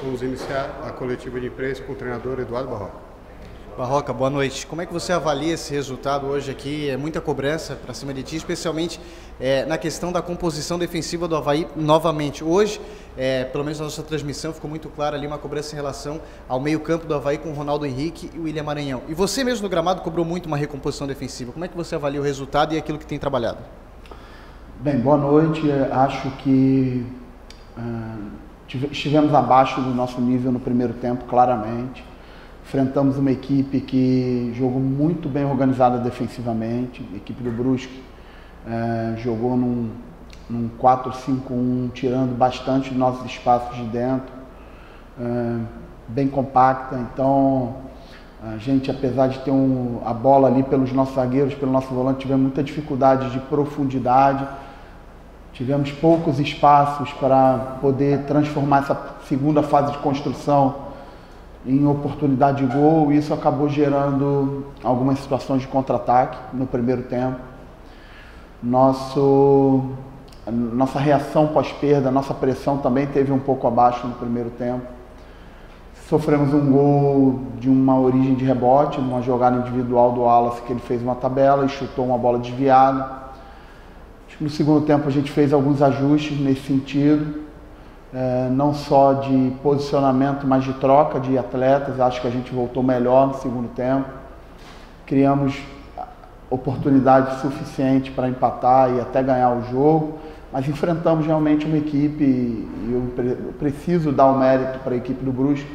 Vamos iniciar a coletiva de imprensa com o treinador Eduardo Barroca. Barroca, boa noite. Como é que você avalia esse resultado hoje aqui? É muita cobrança para cima de ti, especialmente na questão da composição defensiva do Avaí novamente. Hoje, pelo menos na nossa transmissão, ficou muito clara ali uma cobrança em relação ao meio-campo do Avaí com o Ronaldo Henrique e o William Maranhão. E você mesmo no gramado cobrou muito uma recomposição defensiva. Como é que você avalia o resultado e aquilo que tem trabalhado? Bem, boa noite. Acho que estivemos abaixo do nosso nível no primeiro tempo, claramente. Enfrentamos uma equipe que jogou muito bem organizada defensivamente. A equipe do Brusque jogou num 4-5-1, tirando bastante dos nossos espaços de dentro, bem compacta. Então, a gente, apesar de ter a bola ali pelos nossos zagueiros, pelo nosso volante, tivemos muita dificuldade de profundidade. Tivemos poucos espaços para poder transformar essa segunda fase de construção em oportunidade de gol, e isso acabou gerando algumas situações de contra-ataque no primeiro tempo. Nossa reação pós-perda, nossa pressão também teve um pouco abaixo no primeiro tempo. Sofremos um gol de uma origem de rebote, numa jogada individual do Wallace, que ele fez uma tabela e chutou uma bola desviada. Acho que no segundo tempo a gente fez alguns ajustes nesse sentido. Não só de posicionamento, mas de troca de atletas. Acho que a gente voltou melhor no segundo tempo. Criamos oportunidade suficiente para empatar e até ganhar o jogo, mas enfrentamos realmente uma equipe, e eu preciso dar o mérito para a equipe do Brusque,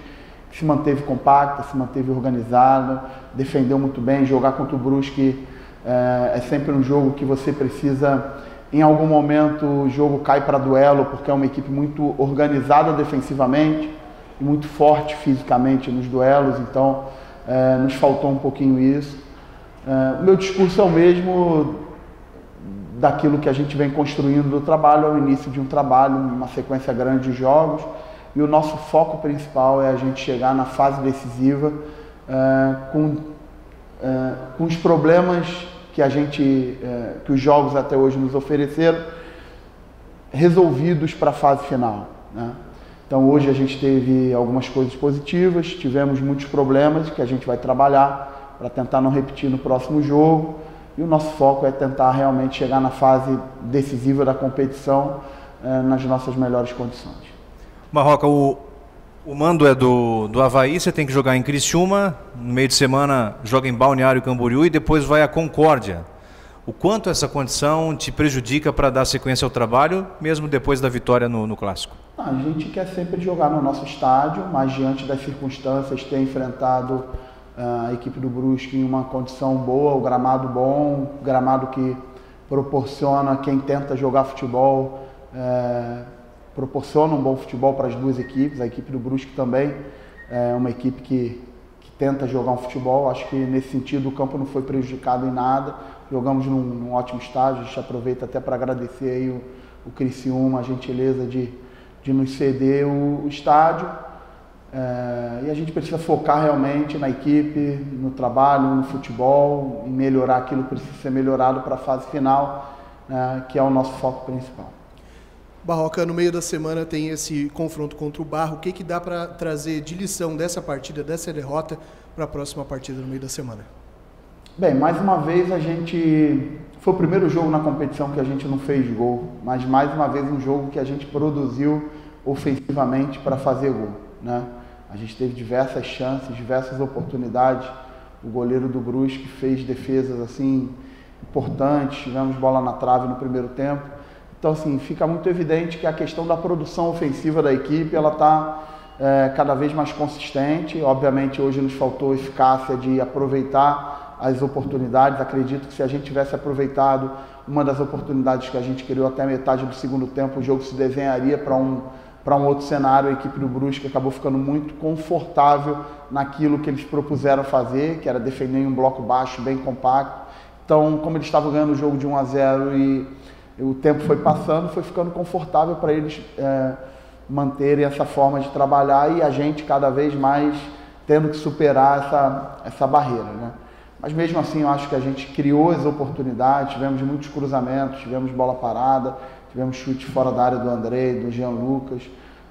que se manteve compacta, se manteve organizada, defendeu muito bem. Jogar contra o Brusque é sempre um jogo que você precisa... Em algum momento o jogo cai para duelo, porque é uma equipe muito organizada defensivamente e muito forte fisicamente nos duelos, então nos faltou um pouquinho isso. O meu discurso é o mesmo daquilo que a gente vem construindo do trabalho, ao início de um trabalho, uma sequência grande de jogos, e o nosso foco principal é a gente chegar na fase decisiva com os problemas que os jogos até hoje nos ofereceram, resolvidos para a fase final, né? Então hoje a gente teve algumas coisas positivas, tivemos muitos problemas que a gente vai trabalhar para tentar não repetir no próximo jogo, e o nosso foco é tentar realmente chegar na fase decisiva da competição nas nossas melhores condições. Barroca, o mando é do Avaí, você tem que jogar em Criciúma, no meio de semana joga em Balneário Camboriú e depois vai a Concórdia. O quanto essa condição te prejudica para dar sequência ao trabalho, mesmo depois da vitória no Clássico? A gente quer sempre jogar no nosso estádio, mas diante das circunstâncias, ter enfrentado a equipe do Brusque em uma condição boa, o gramado bom, gramado que proporciona quem tenta jogar futebol, proporciona um bom futebol para as duas equipes. A equipe do Brusque também é uma equipe que tenta jogar um futebol. Acho que nesse sentido o campo não foi prejudicado em nada. Jogamos num ótimo estágio. A gente aproveita até para agradecer aí o Criciúma, a gentileza de nos ceder o estádio. E a gente precisa focar realmente na equipe, no trabalho, no futebol, em melhorar aquilo que precisa ser melhorado para a fase final, que é o nosso foco principal. Barroca, no meio da semana tem esse confronto contra o Barro. O que dá para trazer de lição dessa partida, dessa derrota, para a próxima partida no meio da semana? Bem, mais uma vez foi o primeiro jogo na competição que a gente não fez gol, mas mais uma vez um jogo que a gente produziu ofensivamente para fazer gol, né? A gente teve diversas chances, diversas oportunidades. O goleiro do Brusque fez defesas assim importantes, tivemos bola na trave no primeiro tempo. Então, assim, fica muito evidente que a questão da produção ofensiva da equipe, ela está cada vez mais consistente. Obviamente, hoje nos faltou eficácia de aproveitar as oportunidades. Acredito que se a gente tivesse aproveitado uma das oportunidades que a gente criou até a metade do segundo tempo, o jogo se desenharia para um outro cenário. A equipe do Brusque acabou ficando muito confortável naquilo que eles propuseram fazer, que era defender em um bloco baixo, bem compacto. Então, como eles estavam ganhando o jogo de 1-0 e o tempo foi passando, foi ficando confortável para eles manterem essa forma de trabalhar, e a gente cada vez mais tendo que superar essa barreira, né? Mas mesmo assim eu acho que a gente criou as oportunidades, tivemos muitos cruzamentos, tivemos bola parada, tivemos chute fora da área do André, do Jean Lucas,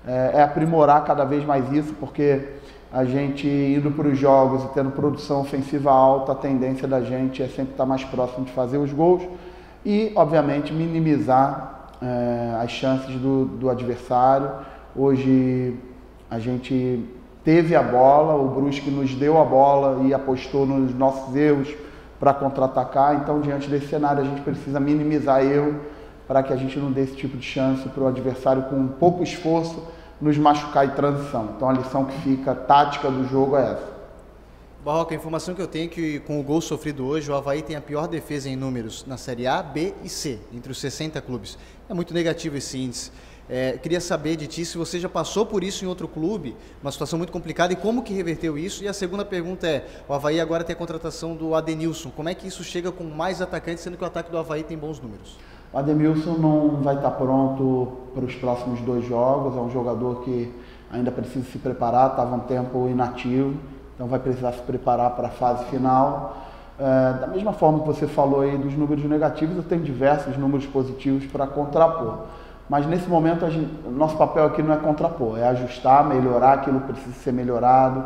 é aprimorar cada vez mais isso, porque a gente indo para os jogos e tendo produção ofensiva alta, a tendência da gente é sempre estar mais próximo de fazer os gols e, obviamente, minimizar as chances do adversário. Hoje a gente teve a bola, o Brusque nos deu a bola e apostou nos nossos erros para contra-atacar, então diante desse cenário a gente precisa minimizar erro para que a gente não dê esse tipo de chance para o adversário com pouco esforço nos machucar em transição. Então a lição que fica tática do jogo é essa. Barroca, a informação que eu tenho é que com o gol sofrido hoje, o Avaí tem a pior defesa em números na Série A, B e C, entre os 60 clubes. É muito negativo esse índice. Queria saber de ti se você já passou por isso em outro clube, uma situação muito complicada, e como que reverteu isso? E a segunda pergunta é, o Avaí agora tem a contratação do Adenilson, como é que isso chega com mais atacantes, sendo que o ataque do Avaí tem bons números? O Ademilson não vai estar pronto para os próximos 2 jogos, é um jogador que ainda precisa se preparar, estava um tempo inativo, então vai precisar se preparar para a fase final. Da mesma forma que você falou aí dos números negativos, eu tenho diversos números positivos para contrapor. Mas nesse momento, nosso papel aqui não é contrapor, é ajustar, melhorar aquilo que precisa ser melhorado,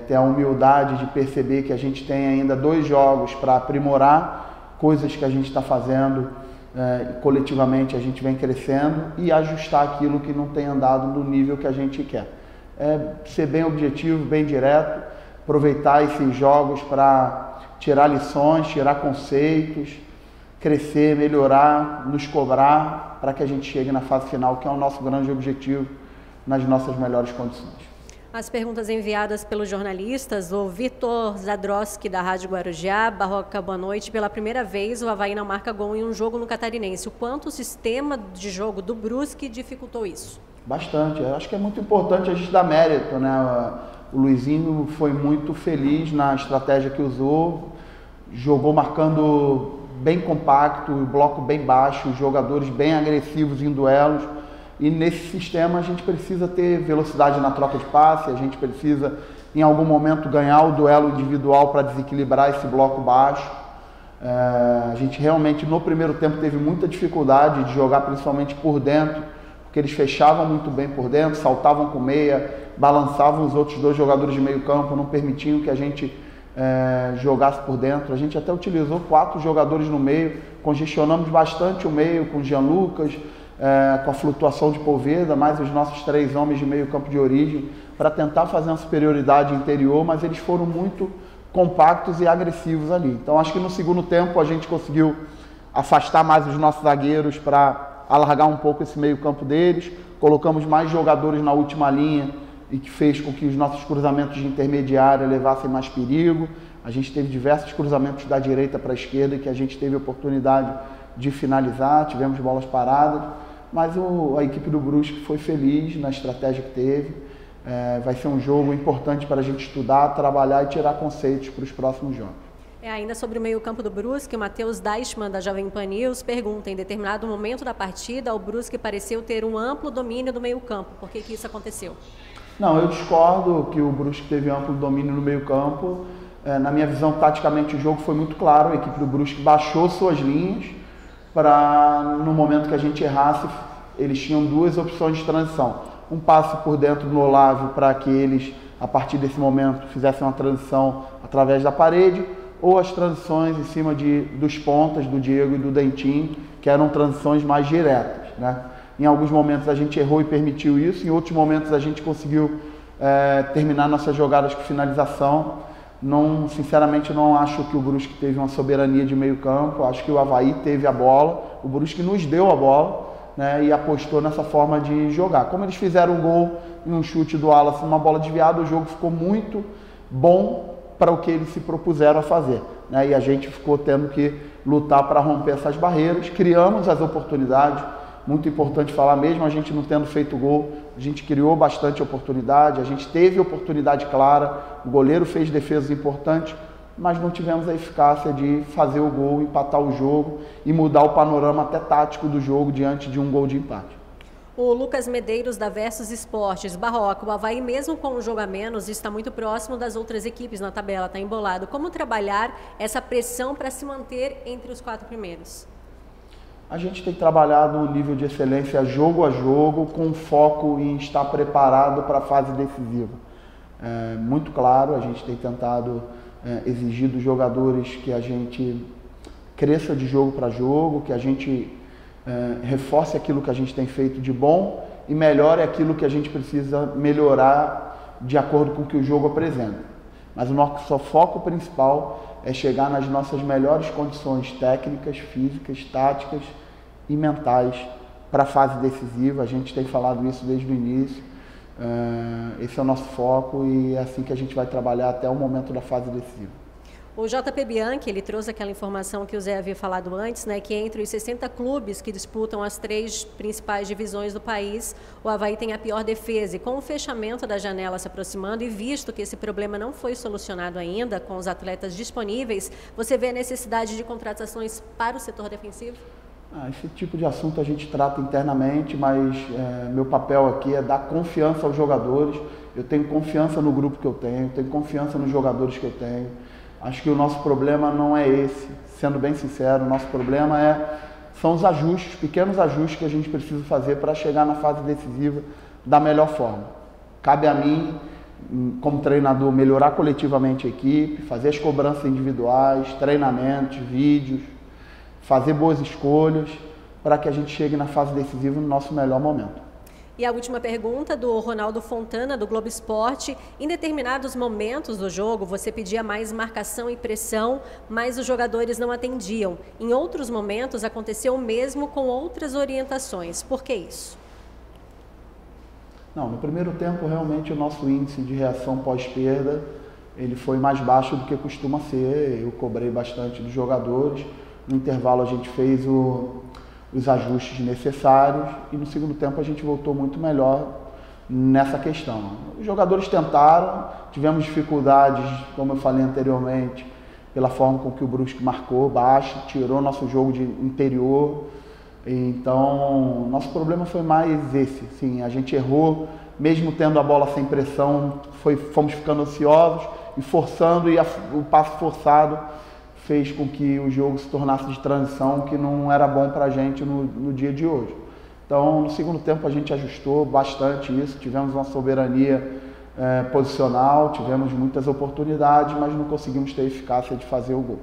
ter a humildade de perceber que a gente tem ainda 2 jogos para aprimorar coisas que a gente está fazendo, coletivamente a gente vem crescendo, e ajustar aquilo que não tem andado no nível que a gente quer. Ser bem objetivo, bem direto, aproveitar esses jogos para tirar lições, tirar conceitos, crescer, melhorar, nos cobrar para que a gente chegue na fase final, que é o nosso grande objetivo, nas nossas melhores condições. As perguntas enviadas pelos jornalistas, o Vitor Zadroski, da Rádio Guarujá. Barroca, boa noite. Pela primeira vez, o Avaí não marca gol em um jogo no Catarinense. O quanto o sistema de jogo do Brusque dificultou isso? Bastante. Eu acho que é muito importante a gente dar mérito, né? O Luizinho foi muito feliz na estratégia que usou, jogou marcando bem compacto, o bloco bem baixo, os jogadores bem agressivos em duelos. E nesse sistema a gente precisa ter velocidade na troca de passe, a gente precisa em algum momento ganhar o duelo individual para desequilibrar esse bloco baixo. A gente realmente no primeiro tempo teve muita dificuldade de jogar principalmente por dentro, porque eles fechavam muito bem por dentro, saltavam com meia, balançavam os outros 2 jogadores de meio campo, não permitiam que a gente jogasse por dentro. A gente até utilizou 4 jogadores no meio, congestionamos bastante o meio com o Jean Lucas, com a flutuação de Poveda, mais os nossos 3 homens de meio campo de origem, para tentar fazer uma superioridade interior, mas eles foram muito compactos e agressivos ali. Então acho que no segundo tempo a gente conseguiu afastar mais os nossos zagueiros para alargar um pouco esse meio campo deles, colocamos mais jogadores na última linha e que fez com que os nossos cruzamentos de intermediária levassem mais perigo. A gente teve diversos cruzamentos da direita para a esquerda que a gente teve oportunidade de finalizar, tivemos bolas paradas, mas a equipe do Brusque foi feliz na estratégia que teve. Vai ser um jogo importante para a gente estudar, trabalhar e tirar conceitos para os próximos jogos. Ainda sobre o meio-campo do Brusque, o Matheus Deichmann, da Jovem Pan News, pergunta: em determinado momento da partida, o Brusque pareceu ter um amplo domínio do meio-campo. Por que isso aconteceu? Não, eu discordo que o Brusque teve amplo domínio no meio-campo. Na minha visão, taticamente, o jogo foi muito claro. A equipe do Brusque baixou suas linhas para, no momento que a gente errasse, eles tinham 2 opções de transição. Um passe por dentro do Olávio para que eles, a partir desse momento, fizessem uma transição através da parede, ou as transições em cima dos pontas, do Diego e do Dentinho, que eram transições mais diretas, né? Em alguns momentos a gente errou e permitiu isso, em outros momentos a gente conseguiu terminar nossas jogadas com finalização. Sinceramente, não acho que o Brusque teve uma soberania de meio campo, acho que o Avaí teve a bola, o Brusque nos deu a bola, né, e apostou nessa forma de jogar. Como eles fizeram um gol em um chute do Wallace, uma bola desviada, o jogo ficou muito bom para o que eles se propuseram a fazer, né, e a gente ficou tendo que lutar para romper essas barreiras, criamos as oportunidades. Muito importante falar, mesmo a gente não tendo feito gol, a gente criou bastante oportunidade, a gente teve oportunidade clara, o goleiro fez defesas importantes, mas não tivemos a eficácia de fazer o gol, empatar o jogo e mudar o panorama até tático do jogo diante de um gol de empate. O Lucas Medeiros, da Versus Esportes. Barroca, o Avaí, mesmo com um jogo a menos, está muito próximo das outras equipes na tabela, está embolado. Como trabalhar essa pressão para se manter entre os 4 primeiros? A gente tem trabalhado um nível de excelência jogo a jogo, com foco em estar preparado para a fase decisiva. Muito claro, a gente tem tentado exigir dos jogadores que a gente cresça de jogo para jogo, que a gente reforce aquilo que a gente tem feito de bom e melhore aquilo que a gente precisa melhorar de acordo com o que o jogo apresenta. Mas o nosso foco principal é chegar nas nossas melhores condições técnicas, físicas, táticas e mentais para a fase decisiva. A gente tem falado isso desde o início. Esse é o nosso foco e é assim que a gente vai trabalhar até o momento da fase decisiva. O JP Bianchi, ele trouxe aquela informação que o Zé havia falado antes, né, que entre os 60 clubes que disputam as 3 principais divisões do país, o Avaí tem a pior defesa. E com o fechamento da janela se aproximando e visto que esse problema não foi solucionado ainda com os atletas disponíveis, você vê a necessidade de contratações para o setor defensivo? Esse tipo de assunto a gente trata internamente, mas meu papel aqui é dar confiança aos jogadores. Eu tenho confiança no grupo que eu tenho confiança nos jogadores que eu tenho. Acho que o nosso problema não é esse, sendo bem sincero, o nosso problema são os ajustes, pequenos ajustes que a gente precisa fazer para chegar na fase decisiva da melhor forma. Cabe a mim, como treinador, melhorar coletivamente a equipe, fazer as cobranças individuais, treinamentos, vídeos, fazer boas escolhas para que a gente chegue na fase decisiva no nosso melhor momento. E a última pergunta do Ronaldo Fontana, do Globo Esporte. Em determinados momentos do jogo, você pedia mais marcação e pressão, mas os jogadores não atendiam. Em outros momentos, aconteceu o mesmo com outras orientações. Por que isso? Não, no primeiro tempo, realmente, o nosso índice de reação pós-perda ele foi mais baixo do que costuma ser. Eu cobrei bastante dos jogadores. No intervalo, a gente fez os ajustes necessários e no segundo tempo a gente voltou muito melhor nessa questão. Os jogadores tentaram, tivemos dificuldades, como eu falei anteriormente, pela forma com que o Brusque marcou baixo, tirou nosso jogo de interior. Então, nosso problema foi mais esse. Sim, a gente errou, mesmo tendo a bola sem pressão, fomos ficando ansiosos e forçando, e o passo forçado fez com que o jogo se tornasse de transição, que não era bom para a gente no dia de hoje. Então, no segundo tempo, a gente ajustou bastante isso, tivemos uma soberania posicional, tivemos muitas oportunidades, mas não conseguimos ter a eficácia de fazer o gol.